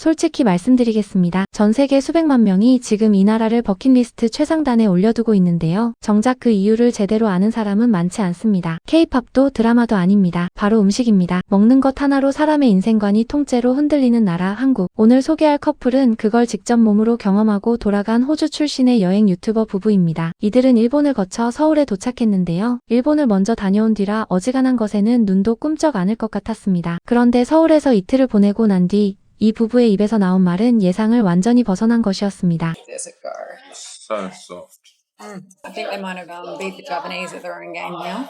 솔직히 말씀드리겠습니다. 전 세계 수백만 명이 지금 이 나라를 버킷리스트 최상단에 올려두고 있는데요. 정작 그 이유를 제대로 아는 사람은 많지 않습니다. K-팝도 드라마도 아닙니다. 바로 음식입니다. 먹는 것 하나로 사람의 인생관이 통째로 흔들리는 나라 한국. 오늘 소개할 커플은 그걸 직접 몸으로 경험하고 돌아간 호주 출신의 여행 유튜버 부부입니다. 이들은 일본을 거쳐 서울에 도착했는데요. 일본을 먼저 다녀온 뒤라 어지간한 것에는 눈도 꿈쩍 않을 것 같았습니다. 그런데 서울에서 이틀을 보내고 난 뒤 이 부부의 입에서 나온 말은 예상을 완전히 벗어난 것이었습니다. Does it go? So soft. I think they might have beat the Japanese at their own game now.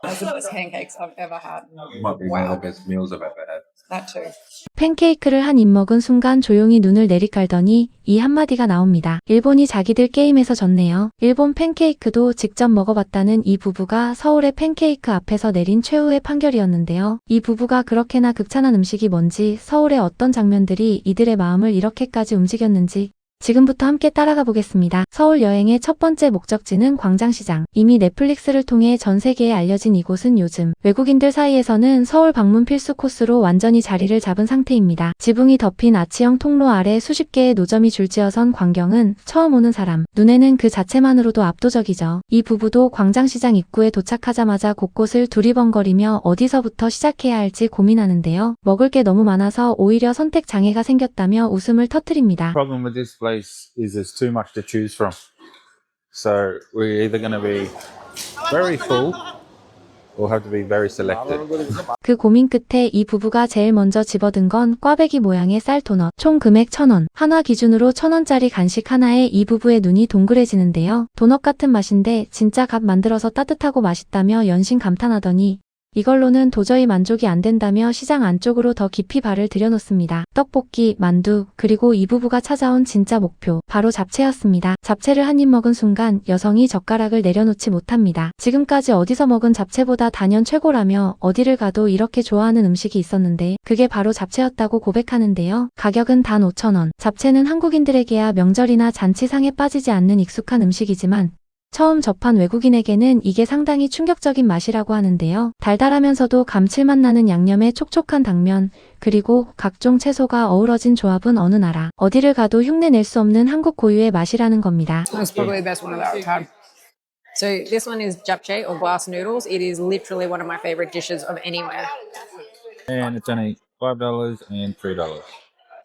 Those are the best pancakes I've ever had. Might be one of Wow, the best meals I've ever had. that too. 팬케이크를 한 입 먹은 순간 조용히 눈을 내리깔더니 이 한마디가 나옵니다. 일본이 자기들 게임에서 졌네요. 일본 팬케이크도 직접 먹어봤다는 이 부부가 서울의 팬케이크 앞에서 내린 최후의 판결이었는데요. 이 부부가 그렇게나 극찬한 음식이 뭔지, 서울의 어떤 장면들이 이들의 마음을 이렇게까지 움직였는지 지금부터 함께 따라가 보겠습니다. 서울 여행의 첫 번째 목적지는 광장시장. 이미 넷플릭스를 통해 전 세계에 알려진 이곳은 요즘 외국인들 사이에서는 서울 방문 필수 코스로 완전히 자리를 잡은 상태입니다. 지붕이 덮인 아치형 통로 아래 수십 개의 노점이 줄지어선 광경은 처음 오는 사람 눈에는 그 자체만으로도 압도적이죠. 이 부부도 광장시장 입구에 도착하자마자 곳곳을 두리번거리며 어디서부터 시작해야 할지 고민하는데요. 먹을 게 너무 많아서 오히려 선택 장애가 생겼다며 웃음을 터뜨립니다. Problem with this place is there's too much to choose from. So we're either going to be very full or have to be very selected. 그 고민 끝에 이 부부가 제일 먼저 집어든 건 꽈배기 모양의 쌀 도넛. 총 금액 1,000원. 한화 기준으로 1,000원짜리 간식 하나에 이 부부의 눈이 동그래지는데요. 도넛 같은 맛인데 진짜 갓 만들어서 따뜻하고 맛있다며 연신 감탄하더니 이걸로는 도저히 만족이 안 된다며 시장 안쪽으로 더 깊이 발을 들여놓습니다. 떡볶이, 만두, 그리고 이 부부가 찾아온 진짜 목표, 바로 잡채였습니다. 잡채를 한 입 먹은 순간 여성이 젓가락을 내려놓지 못합니다. 지금까지 어디서 먹은 잡채보다 단연 최고라며 어디를 가도 이렇게 좋아하는 음식이 있었는데 그게 바로 잡채였다고 고백하는데요. 가격은 단 5,000원. 잡채는 한국인들에게야 명절이나 잔치상에 빠지지 않는 익숙한 음식이지만 처음 접한 외국인에게는 이게 상당히 충격적인 맛이라고 하는데요. 달달하면서도 감칠맛 나는 양념에 촉촉한 당면, 그리고 각종 채소가 어우러진 조합은 어느 나라, 어디를 가도 흉내 낼 수 없는 한국 고유의 맛이라는 겁니다. That's probably the best one that I've had. So this one is japchae or glass noodles. It is literally one of my favorite dishes of anywhere. And it's only $5 and $3.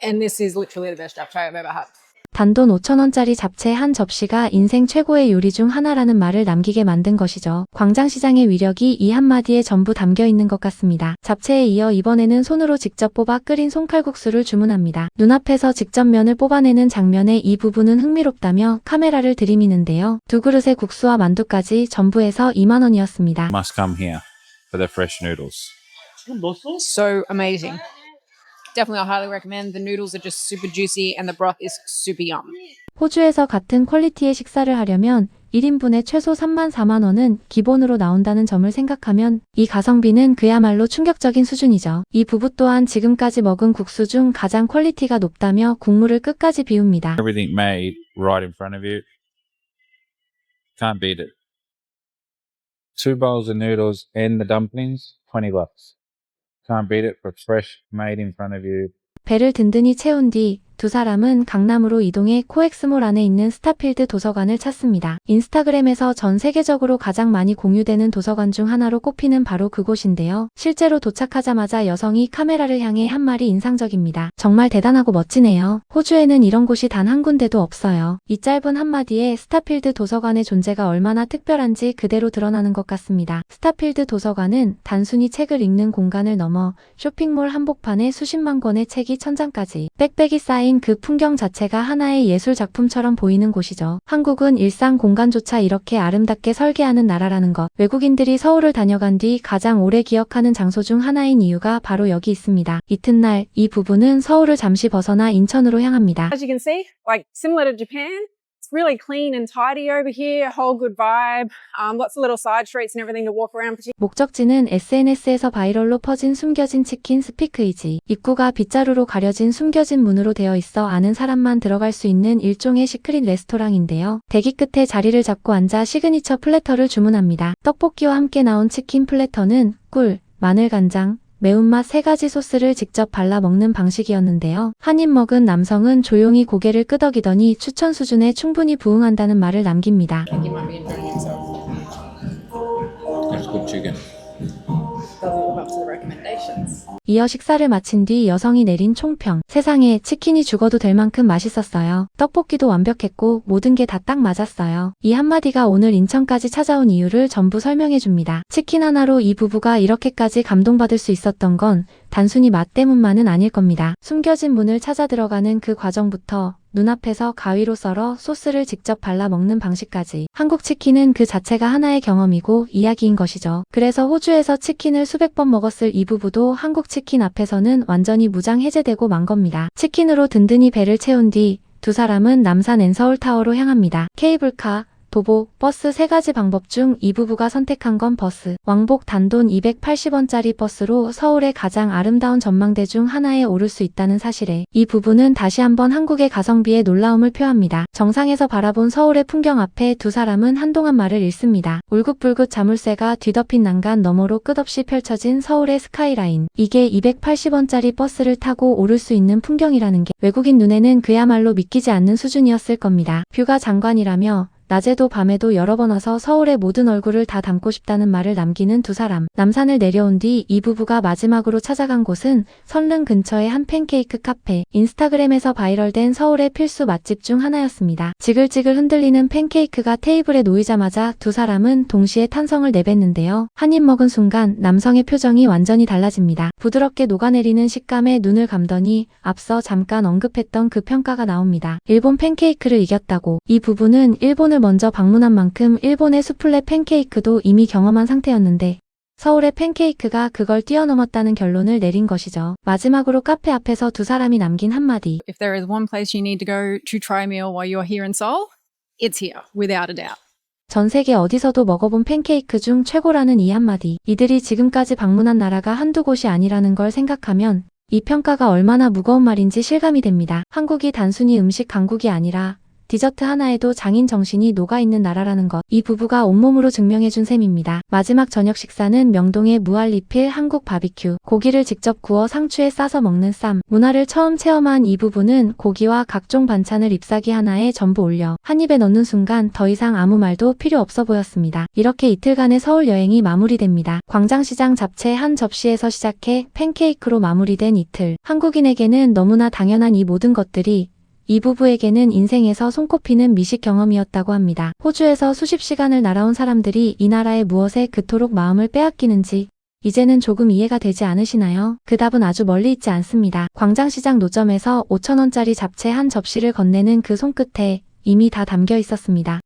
And this is literally the best japchae I've ever had. 단돈 5,000원짜리 잡채 한 접시가 인생 최고의 요리 중 하나라는 말을 남기게 만든 것이죠. 광장시장의 위력이 이 한마디에 전부 담겨 있는 것 같습니다. 잡채에 이어 이번에는 손으로 직접 뽑아 끓인 송칼국수를 주문합니다. 눈앞에서 직접 면을 뽑아내는 장면에 이 부부는 흥미롭다며 카메라를 들이미는데요. 두 그릇의 국수와 만두까지 전부 해서 2만 원이었습니다. Must come here for the fresh noodles. So amazing. Definitely, I highly recommend. The noodles are just super juicy and the broth is super yum. 호주에서 같은 퀄리티의 식사를 하려면 1인분에 최소 34만 원은 기본으로 나온다는 점을 생각하면 이 가성비는 그야말로 충격적인 수준이죠. 이 부부 또한 지금까지 먹은 국수 중 가장 퀄리티가 높다며 국물을 끝까지 비웁니다. Everything made right in front of you. Can't beat it. 2 bowls of noodles and the dumplings, $20. Can't beat it for fresh, made in front of you. 배를 든든히 채운 뒤 두 사람은 강남으로 이동해 코엑스몰 안에 있는 스타필드 도서관을 찾습니다. 인스타그램에서 전 세계적으로 가장 많이 공유되는 도서관 중 하나로 꼽히는 바로 그곳인데요. 실제로 도착하자마자 여성이 카메라를 향해 한 말이 인상적입니다. 정말 대단하고 멋지네요. 호주에는 이런 곳이 단 한 군데도 없어요. 이 짧은 한마디에 스타필드 도서관의 존재가 얼마나 특별한지 그대로 드러나는 것 같습니다. 스타필드 도서관은 단순히 책을 읽는 공간을 넘어 쇼핑몰 한복판에 수십만 권의 책이 천장까지 빽빽이 쌓인 그 풍경 자체가 하나의 예술 작품처럼 보이는 곳이죠. 한국은 일상 공간조차 이렇게 아름답게 설계하는 나라라는 것. 외국인들이 서울을 다녀간 뒤 가장 오래 기억하는 장소 중 하나인 이유가 바로 여기 있습니다. 이튿날 이 부부는 서울을 잠시 벗어나 인천으로 향합니다. As you can see, like similar to Japan, it's really clean and tidy over here. Whole good vibe. Lots of little side streets and everything to walk around. 목적지는 SNS에서 바이럴로 퍼진 숨겨진 치킨 스피크이지. 입구가 빗자루로 가려진 숨겨진 문으로 되어 있어 아는 사람만 들어갈 수 있는 일종의 시크릿 레스토랑인데요. 대기 끝에 자리를 잡고 앉아 시그니처 플래터를 주문합니다. 떡볶이와 함께 나온 치킨 플래터는 꿀, 마늘간장, 매운맛 3가지 소스를 직접 발라 먹는 방식이었는데요. 한 입 먹은 남성은 조용히 고개를 끄덕이더니 추천 수준에 충분히 부응한다는 말을 남깁니다. I think he might be enjoying himself. That's good chicken. Doesn't live up to the recommendations. 이어 식사를 마친 뒤 여성이 내린 총평. 세상에 치킨이 죽어도 될 만큼 맛있었어요. 떡볶이도 완벽했고 모든 게 다 딱 맞았어요. 이 한마디가 오늘 인천까지 찾아온 이유를 전부 설명해 줍니다. 치킨 하나로 이 부부가 이렇게까지 감동받을 수 있었던 건 단순히 맛 때문만은 아닐 겁니다. 숨겨진 문을 찾아 들어가는 그 과정부터 눈앞에서 가위로 썰어 소스를 직접 발라 먹는 방식까지 한국 치킨은 그 자체가 하나의 경험이고 이야기인 것이죠. 그래서 호주에서 치킨을 수백 번 먹었을 이 부부도 한국 치킨 앞에서는 완전히 무장해제되고 만 겁니다. 치킨으로 든든히 배를 채운 뒤 두 사람은 남산 앤서울타워로 향합니다. 케이블카, 도보, 버스 3가지 방법 중 이 부부가 선택한 건 버스. 왕복 단돈 280원짜리 버스로 서울의 가장 아름다운 전망대 중 하나에 오를 수 있다는 사실에 이 부부는 다시 한번 한국의 가성비에 놀라움을 표합니다. 정상에서 바라본 서울의 풍경 앞에 두 사람은 한동안 말을 잃습니다. 울긋불긋 자물쇠가 뒤덮인 난간 너머로 끝없이 펼쳐진 서울의 스카이라인. 이게 280원짜리 버스를 타고 오를 수 있는 풍경이라는 게 외국인 눈에는 그야말로 믿기지 않는 수준이었을 겁니다. 뷰가 장관이라며 낮에도 밤에도 여러 번 와서 서울의 모든 얼굴을 다 담고 싶다는 말을 남기는 두 사람. 남산을 내려온 뒤 이 부부가 마지막으로 찾아간 곳은 선릉 근처의 한 팬케이크 카페. 인스타그램에서 바이럴된 서울의 필수 맛집 중 하나였습니다. 지글지글 흔들리는 팬케이크가 테이블에 놓이자마자 두 사람은 동시에 탄성을 내뱉는데요. 한 입 먹은 순간 남성의 표정이 완전히 달라집니다. 부드럽게 녹아내리는 식감에 눈을 감더니 앞서 잠깐 언급했던 그 평가가 나옵니다. 일본 팬케이크를 이겼다고. 이 부부는 일본을 먼저 방문한 만큼 일본의 수플레 팬케이크도 이미 경험한 상태였는데 서울의 팬케이크가 그걸 뛰어넘었다는 결론을 내린 것이죠. 마지막으로 카페 앞에서 두 사람이 남긴 한마디. If there is one place you need to go to try a meal while you're here in Seoul, it's here, without a doubt. 전 세계 어디서도 먹어본 팬케이크 중 최고라는 이 한마디. 이들이 지금까지 방문한 나라가 한두 곳이 아니라는 걸 생각하면 이 평가가 얼마나 무거운 말인지 실감이 됩니다. 한국이 단순히 음식 강국이 아니라 디저트 하나에도 장인 정신이 녹아있는 나라라는 것. 이 부부가 온몸으로 증명해준 셈입니다. 마지막 저녁 식사는 명동의 무알리필 한국 바비큐. 고기를 직접 구워 상추에 싸서 먹는 쌈. 문화를 처음 체험한 이 부부는 고기와 각종 반찬을 잎사귀 하나에 전부 올려 한 입에 넣는 순간 더 이상 아무 말도 필요 없어 보였습니다. 이렇게 이틀간의 서울 여행이 마무리됩니다. 광장시장 잡채 한 접시에서 시작해 팬케이크로 마무리된 이틀. 한국인에게는 너무나 당연한 이 모든 것들이 이 부부에게는 인생에서 손꼽히는 미식 경험이었다고 합니다. 호주에서 수십 시간을 날아온 사람들이 이 나라의 무엇에 그토록 마음을 빼앗기는지 이제는 조금 이해가 되지 않으시나요? 그 답은 아주 멀리 있지 않습니다. 광장시장 노점에서 5,000원짜리 잡채 한 접시를 건네는 그 손끝에 이미 다 담겨 있었습니다.